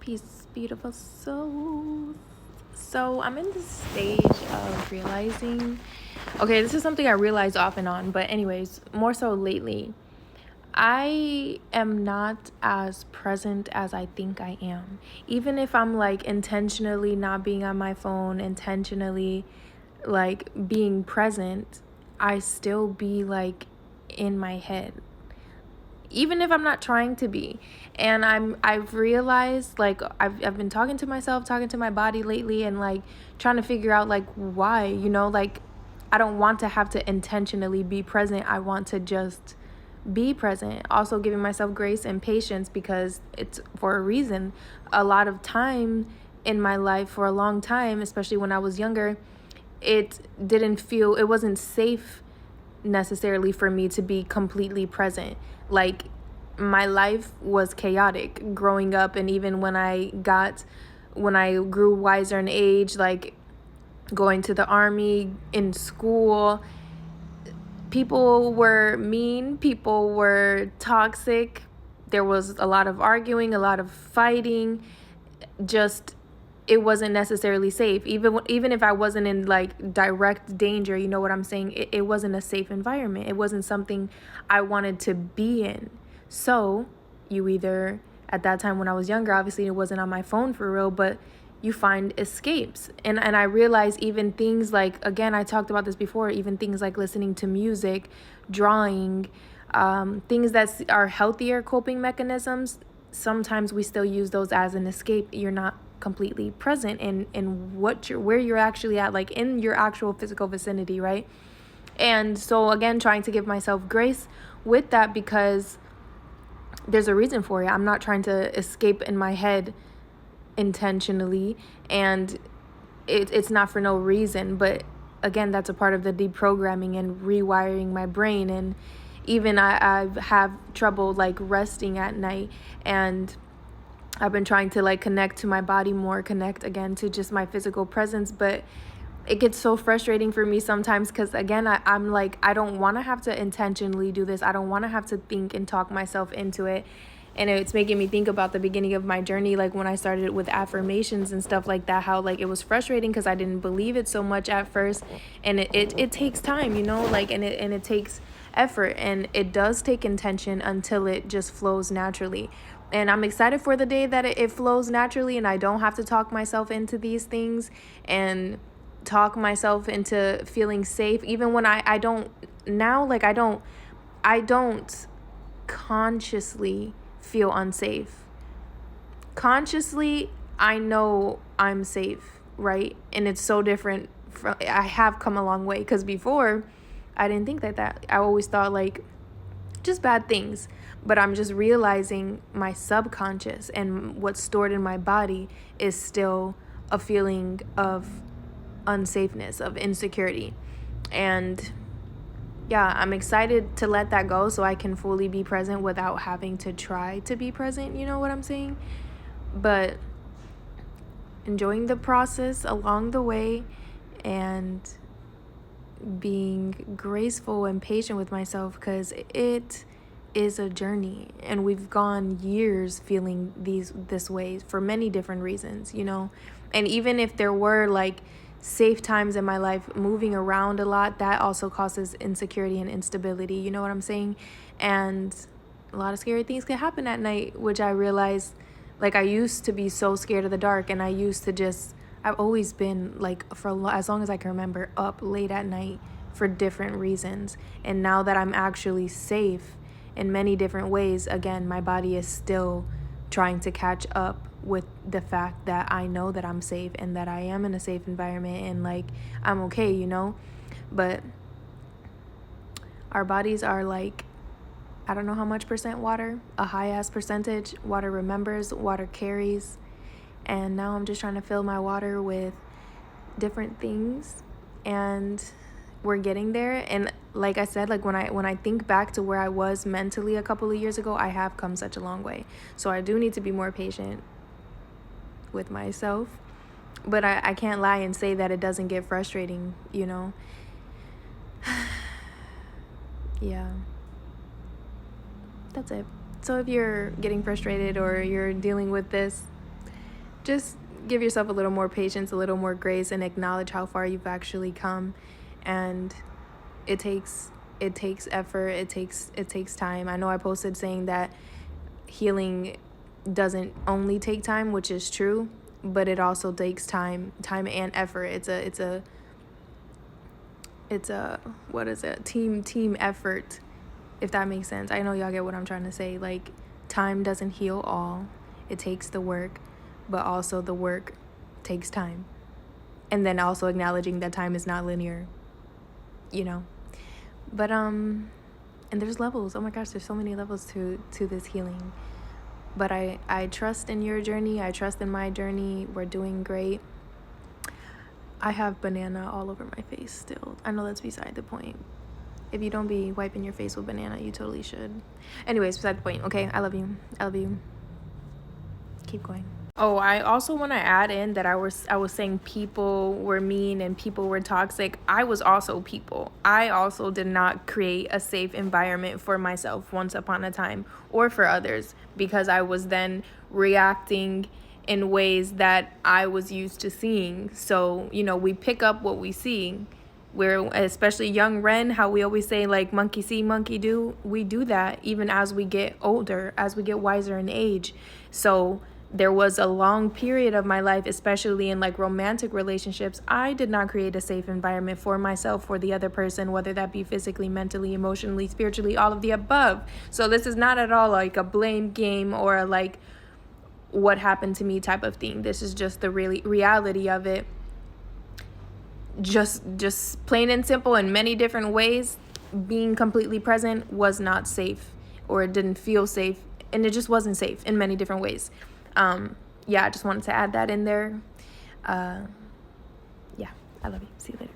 Peace, beautiful souls. So I'm in this stage of realizing, okay, this is something I realize off and on, but anyways, more so lately. I am not as present as I think I am. Even if I'm like intentionally not being on my phone, intentionally like being present, I still be like in my head, even if I'm not trying to be. And I've realized, like, I've been talking to myself, talking to my body lately, and like trying to figure out like why, like I don't want to have to intentionally be present. I want to just be present. Also giving myself grace and patience because it's for a reason. A lot of time in my life, for a long time, especially when I was younger, it wasn't safe necessarily for me to be completely present. Like, my life was chaotic growing up, and even when I grew wiser in age, like going to the army, in school, people were mean, people were toxic. There was a lot of arguing, a lot of fighting. Just, it wasn't necessarily safe. Even if I wasn't in like direct danger, you know what I'm saying? It wasn't a safe environment. It wasn't something I wanted to be in. So you either, at that time when I was younger, obviously it wasn't on my phone for real, but you find escapes. And I realize even things like, again, I talked about this before, even things like listening to music, drawing, things that are healthier coping mechanisms, sometimes we still use those as an escape. You're not completely present in where you're actually at, like in your actual physical vicinity, right? And so again, trying to give myself grace with that, because there's a reason for it. I'm not trying to escape in my head intentionally, and it's not for no reason. But again, that's a part of the deprogramming and rewiring my brain. And even I have trouble like resting at night, and I've been trying to like connect to my body more, connect again to just my physical presence. But it gets so frustrating for me sometimes, because again, I'm like, I don't want to have to intentionally do this. I don't want to have to think and talk myself into it. And it's making me think about the beginning of my journey, like when I started with affirmations and stuff like that, how like it was frustrating because I didn't believe it so much at first. And it takes time, like, and it takes effort, and it does take intention until it just flows naturally. And I'm excited for the day that it flows naturally, and I don't have to talk myself into these things and talk myself into feeling safe, even when I don't now. Like, I don't consciously feel unsafe. Consciously, I know I'm safe, right? And it's so different from, I have come a long way, because before I didn't think that. I always thought like just bad things. But I'm just realizing my subconscious and what's stored in my body is still a feeling of unsafeness, of insecurity. And yeah, I'm excited to let that go so I can fully be present without having to try to be present, you know what I'm saying? But enjoying the process along the way, and being graceful and patient with myself, because it is a journey, and we've gone years feeling this way for many different reasons. And even if there were like safe times in my life, moving around a lot, that also causes insecurity and instability, you know what I'm saying? And a lot of scary things can happen at night, which I realized, like, I used to be so scared of the dark, and I've always been like, for as long as I can remember, up late at night for different reasons. And now that I'm actually safe in many different ways, again, my body is still trying to catch up with the fact that I know that I'm safe and that I am in a safe environment, and like I'm okay. But our bodies are like, I don't know how much percent water, a high ass percentage. Water remembers, water carries. And now I'm just trying to fill my water with different things, and we're getting there. And like I said, like when I think back to where I was mentally a couple of years ago, I have come such a long way. So I do need to be more patient with myself. But I can't lie and say that it doesn't get frustrating. Yeah, that's it. So if you're getting frustrated or you're dealing with this, just give yourself a little more patience, a little more grace, and acknowledge how far you've actually come. And it takes effort, it takes time. I know I posted saying that healing doesn't only take time, which is true, but it also takes time and effort. It's a what is it, team effort, if that makes sense. I know y'all get what I'm trying to say. Like, time doesn't heal all. It takes the work, but also the work takes time. And then also acknowledging that time is not linear, you know. But and there's levels. Oh my gosh, there's so many levels to this healing. But I trust in your journey. I trust in my journey. We're doing great. I have banana all over my face still. I know that's beside the point. If you don't be wiping your face with banana, you totally should. Anyways, beside the point. Okay, I love you. I love you. Keep going. Oh, I also want to add in that I was saying people were mean and people were toxic. I was also people. I also did not create a safe environment for myself once upon a time, or for others, because I was then reacting in ways that I was used to seeing. So, we pick up what we see. We're, especially young Ren, how we always say, like, monkey see, monkey do. We do that even as we get older, as we get wiser in age. So there was a long period of my life, especially in like romantic relationships, I did not create a safe environment for myself, for the other person, whether that be physically, mentally, emotionally, spiritually, all of the above. So this is not at all like a blame game or a like what happened to me type of thing. This is just the reality of it. Just plain and simple, in many different ways, being completely present was not safe, or it didn't feel safe, and it just wasn't safe in many different ways. I just wanted to add that in there. I love you. See you later.